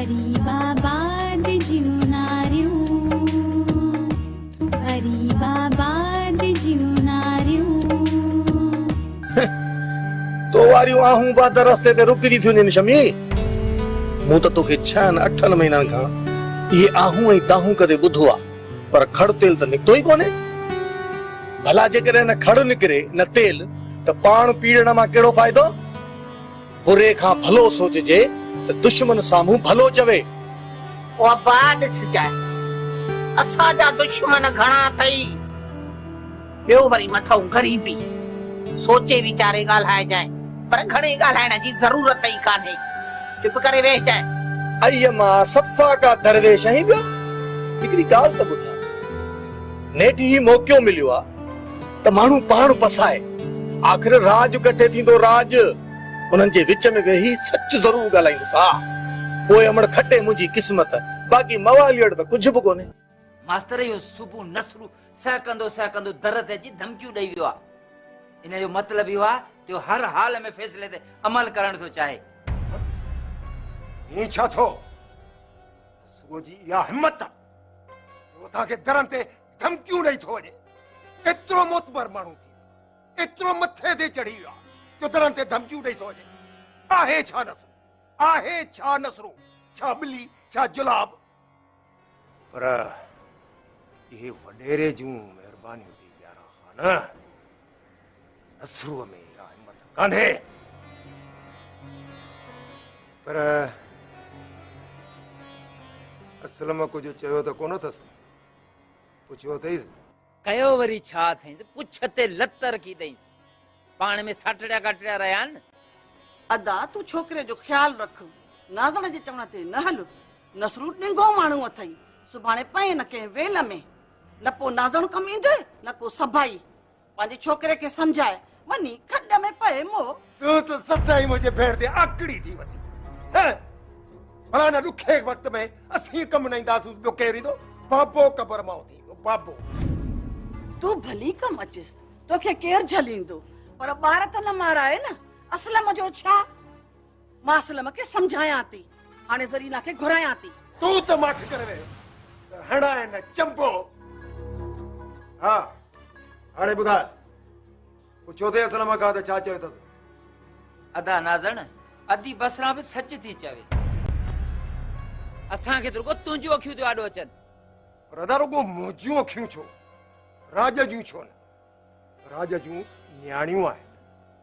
गरीबाबाद जीवनारियूं, गरीबाबाद जीवनारियूं। तो वारियूं आहूं बाद रस्ते ते रुकजी थियूं इन शमी। मूं त तोखे 6-8 महीननि खां ये आहूं ऐं ताहूं कदे ॿुधो आ, पर खड़ तेल त निकतो ई कोन्हे। भला जेकॾहिं न खड़ निकिरे न तेल त पाण पीड़ण मां कहिड़ो फ़ाइदो? बुरे खां भलो सोचजे त दुश्मन साम्हूं भलो चवे। ओ अब्बा ॾिसजाए, असांजा दुश्मन घणा अथई। ॿियो वरी मथां ग़रीबी। सोचे वीचारे ॻाल्हाइजाए, पर घणे ॻाल्हाइण जी ज़रूरत ई कान्हे। चुप करे वेह जाए। अय मां सफ़ा का दरवेश आहीं ॿियो। हिकिड़ी ॻाल्हि त ॿुधा, नेठी ही मौक़ो मिलियो आ त माण्हू पाण पसाए। आख़िर राज कटे थींदो राज। उन्हनि जे विच में वेही सच ज़रूर ॻाल्हाईंदुसि। पोइ अमड़ खटे मुंहिंजी क़िस्मत, बाक़ी मवालियड़ त कुझु बि कोन्हे। मास्टर इहो सुबुह नसरू सहकंदो दर ते अची धमकियूं ॾेई वियो आहे। इन जो मतिलबु इहो आहे त हर हाल में फ़ैसिले ते अमल करणु थो चाहे। ही छा थो? सुबुह जी इहा हिम्मत असांखे दरनि ते धमकियूं ॾेई थो वञे। एतिरो मोतबर माण्हू थी, एतिरो मथे ते चढ़ी वियो आहे जो दरनि ते धमकियूं ॾेई थो वञे। आहे छा नसरू? आहे छा नसरू? छा ॿिली? छा जुलाब? पर इहे वॾेरे जूं महिरबानियूं थी प्यारा ख़ान। नसरूअ में इहा हिम्मत कान्हे। पर असलम कुझु चयो त कोन अथसि? पुछियो अथईसि? कयो वरी छा अथईंसि? पुछ ते लत रखी अथईंसि। पाण में साटड़िया काटड़िया रहिया आहिनि। अदा तू छोकिरे जो ख्याल रख। नाज़ण जे चवण ते न हल। नसरू ॾिंगो माण्हू अथई। सुभाणे पए न कंहिं वेल में। न को नाज़ण कमु ईंदे न को सभाई। पंहिंजे छोकिरे खे सम्झाए वञी खॾ में पए मो। तूं त सदाई मुंहिंजे भेण ते आकड़ी थी वञी। भला न ॾुखे वक़्त में असीं कमु न ईंदासीं, ॿियो केरु ईंदो? बाबो क़बर मां थी बाबो। तू भली कम अचिस, तोखे केरु झलींदो? पर ॿार त न माराए न। असलम जो छा? मां असलम खे सम्झायां थी। हाणे ज़रीना खे घुरायां थी। तूं त माठ करे वे हणाए न चंबो। हा हाणे ॿुधाए, पुछो थे असलम खां त छा चयो अथसि? अदा नाज़ण अदी बसरा बि सच थी चवे। असांखे त रुगो तुंहिंजूं अखियूं थियूं आॾो अचनि। पर अदा रुगो मुंहिंजूं अखियूं छो? राज जूं छो न? राज जूं न्याणियूं आहिनि।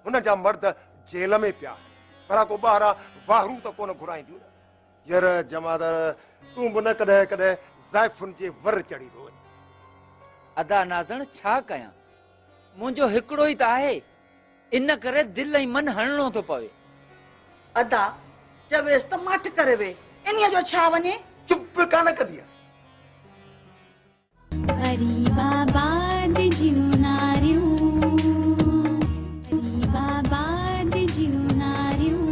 हुन जा मर्द जेल में पिया आहिनि। पर को ॿाहिरां वाहरू त कोन घुराईंदियूं न। यार जमादार तूं बि न कॾहिं कॾहिं ज़ाइफुनि जे वर चढ़ी थो वञे। अदा नाज़ण छा कयां? मुंहिंजो हिकिड़ो ई त आहे। इन करे दिलि ऐं मन हणणो थो पवे। अदा चवेसि त माठ करे वे। इन्हीअ जो छा वञे? चुप कान कंदी आहे। गरीबाबाद जीवनारियूं, गरीबाबाद जीवनारियूं।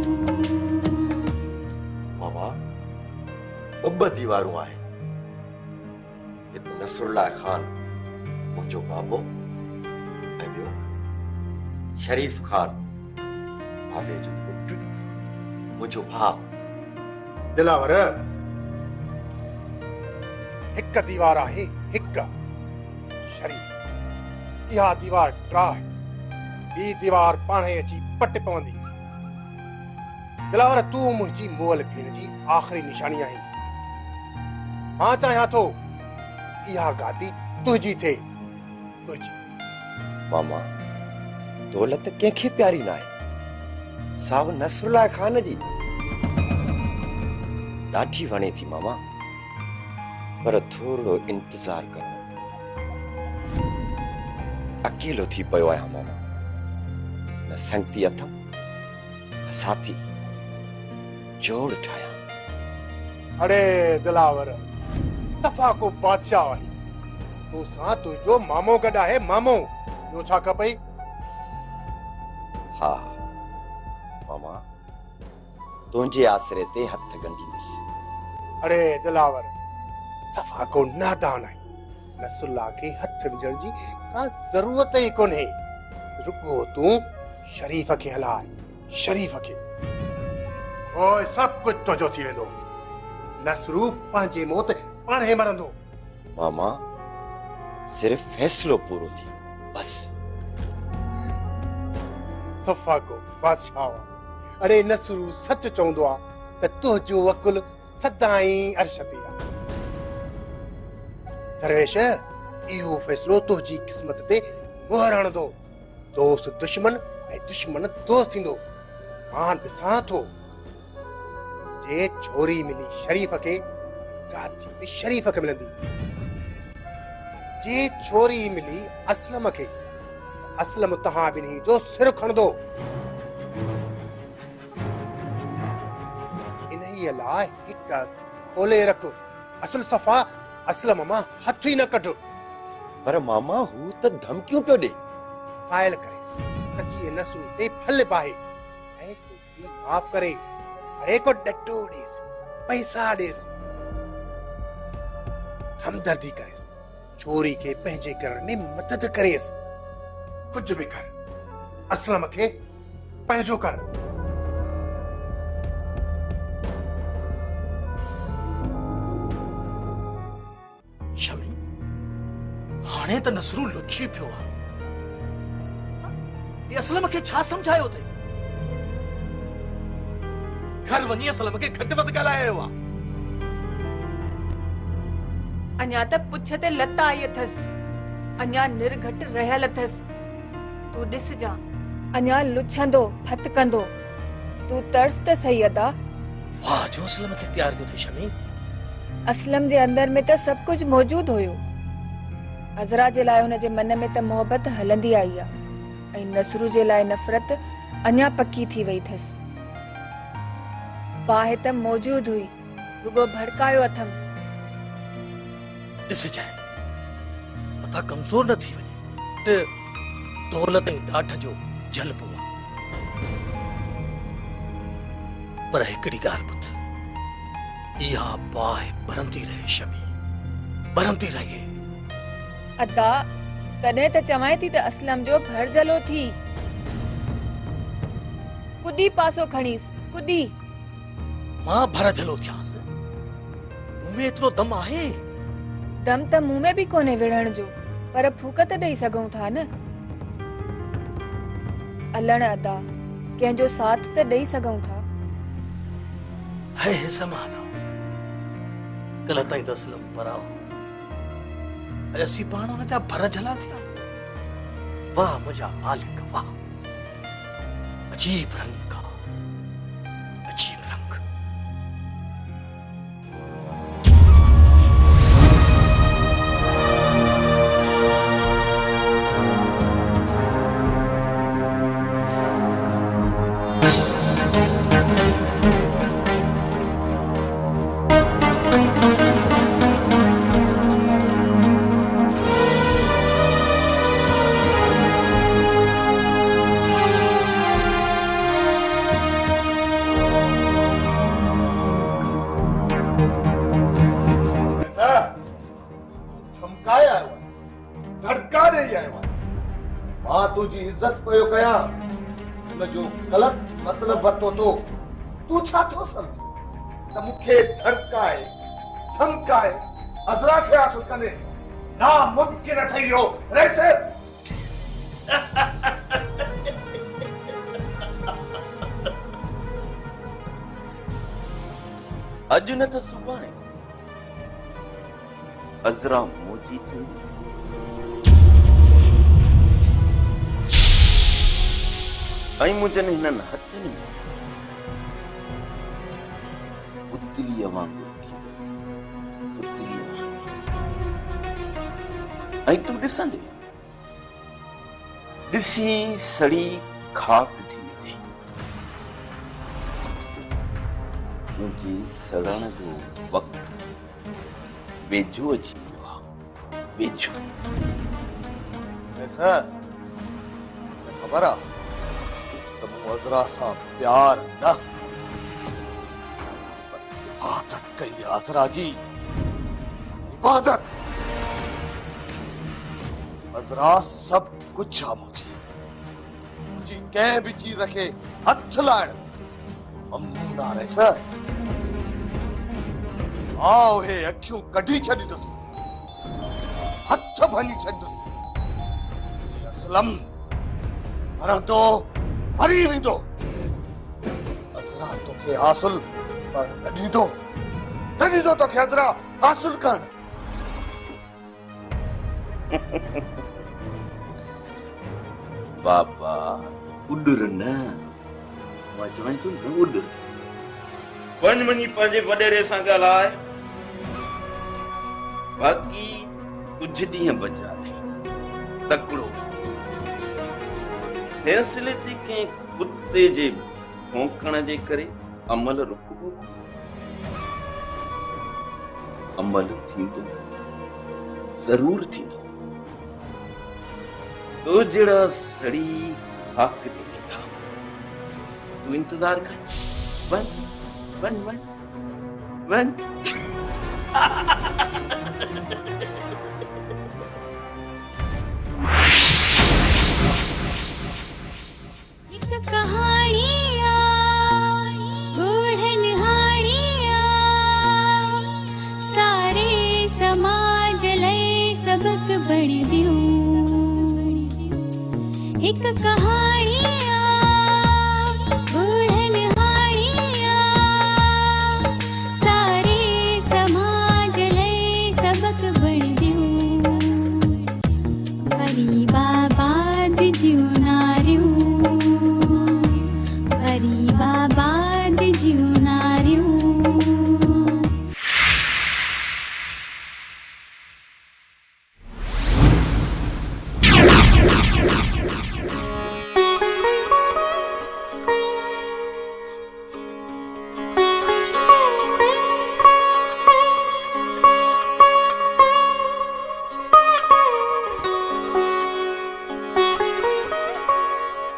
मामा ॿ दीवारूं आहिनि। हिकु नसरुल्लाह खान मुंहिंजो बाबो ऐं ॿियो शरीफ खान बाबे जो पुटु मुंहिंजो भाउ। दिलावर हिकु दीवार आहे, हिकु शरीफ। इहा दीवार ड्राह, ॿी दीवार पाणे अची पट पवंदी। दिलावर तूं मुंहिंजी मोल भेण जी आख़िरी निशानी आहीं। मां चाहियां थो इहा गादी तुंहिंजी थिए, तुंहिंजी। मामा दौलत कंहिंखे प्यारी न आहे, साव नसरुल्लाह खान जी ॾाढी वणे थी मामा। पर थोरो इंतज़ार करणो। अकेलो थी पियो आहियां मामा। न संगती अथम न साथी। जोड़ ठाहियां। अड़े दिलावर सफ़ा को बादशाह आहीं। तोसां तुंहिंजो मामो गॾु आहे, मामो। ॿियो छा खपई? हा मामा, तुंहिंजे आसरे ते हथ गंढींदुसि। अड़े दिलावर सफ़ा को नादान आहीं। नसरुल्लाह खे हथ विझण जी का ज़रूरत ई कोन्हे। रुगो तूं शरीफ खे हलाए, शरीफ खे। ओए सभु कुझु तुंहिंजो थी वेंदो। नसरू पंहिंजे मौत पाण ही मरंदो। मामा सिर्फ फैसलो पूरो थी बस। सफ़ा को बादशाह अरे नसरू सच चवंदो आहे त तुंहिंजो वकुल सदाईं अर्श ते आहे। दरवेश इहो फ़ैसिलो तुंहिंजी क़िस्मत ते मुहर हणंदो। दोस्त दुश्मन ऐं दुश्मन दोस्त थींदो। मां ॾिसां थो जे छोरी मिली शरीफ़ खे काठी बि शरीफ़ खे मिलंदी। जे छोरी मिली असलम खे असलम तहां ॿिन्ही जो सिर खणंदो। इन्हीअ लाइ हिकु अखि खोले रख। असुल सफ़ा असलम मां हथ ई न कढ। पर मामा हू त धमकियूं पियो ॾे। क़ाइल करेसि कची नसूल ते फल पाए ऐं तोखे माफ़ करे अड़े को डटो ॾेसि पैसा ॾेसि हमदर्दी करेसि छोरी खे पंहिंजे करण में मदद करेसि। कुझ बि कर असलम खे पंहिंजो कर। शमी हाणे त नसरू लुची पियो आहे। ये असलम खे छा समझायो अथई? घर वञी असलम खे घटि वधि ॻाल्हायो आहे। अञा त पुछ ते लत आई अथसि। अञा निर्घट रहियल अथसि। तू ॾिस जा अञा लुछंदो फत कंदो। तू तर्स त सही अदा। वाह जो असलम खे तैयार कयो अथई शमी। असलम जे अंदर में त सब कुछ मौजूद हुयो। अज़रा जे लाइ हुन जे मन में त मोहब्बत हलंदी आई आहे ऐं नसरू जे लाइ नफ़रत अञा पक्की थी वई अथसि। बाहि त मौजूद हुई रुगो भड़कायो अथम। ॾिस जाए मथा कमज़ोर न थी वञे त दौलत ऐं ॾाढ जो जलबो आहे। पर हिकिड़ी ॻाल्हि ॿुध इहा बाहि बरंदी रहे शमी बरंदी रहे। अदा तॾहिं त चवां थी त असलम जो भरजलो थी। कुॾी पासो खणीस कुॾी। मां भरजलो थियासि मूं में एतिरो दम आहे। दम त मुंह में भी कोने विढ़ण जो पर फूक त ॾेई सघूं था न। अलण अदा कंहिंजो साथ त ॾेई सघूं था। है ज़मानो कल ताईं त असलम पराओ असीं पाण हुन जा भरजला थिया। वाह मुंहिंजा मालिक वाह अजीब रंग अजीब रंग। तुझी इज्जत पयो कया उन जो गलत मतलब वतो तो तू छा थो समझ त मुखे धड़काए धमकाए अज़रा खे आख कने नामुमकिन थई हो रैसे। अॼु न त सुभाणे अज़रा मोची थींदी। ऐं मुंहिंजनि हिननि हथनि में पुतलीअ वांगुरु पुतलीअ वांगुरु। ऐं तूं ॾिसंदे ॾिसी सड़ी खाक थी वेंदे क्योंकि सड़ण जो वक़्तु वेझो अची वियो आहे। वेझो ऐसा ख़बर आहे अज़रा सां प्यार न इबादत कई अज़रा जी इबादत। अज़रा सब कुछ आहे मुंहिंजी कंहिं बि चीज़ खे हथ लाइण ममनून आहे। आओ हे अखियूं कढी छॾींदुसि हथ भञी छॾींदुसि असलम मरंदो मरी वेंदो असरा तोखे हासिल पर न ॾींदो तोखे अजरा हासिल करण बाबा उॾर न मां चवां थो न उॾर वञ वञी पंहिंजे वॾेरे सां ॻाल्हाए बाक़ी कुझु ॾींहं बचा अथई तकिड़ो फैसले ते कंहिं कुते जे भौंकण जे करे अमल रुकबो अमल थींदो ज़रूर थींदो तो जड़ा सड़ी हक थी वेंदा तू इंतजार कर वन वन वन वन एक कहानी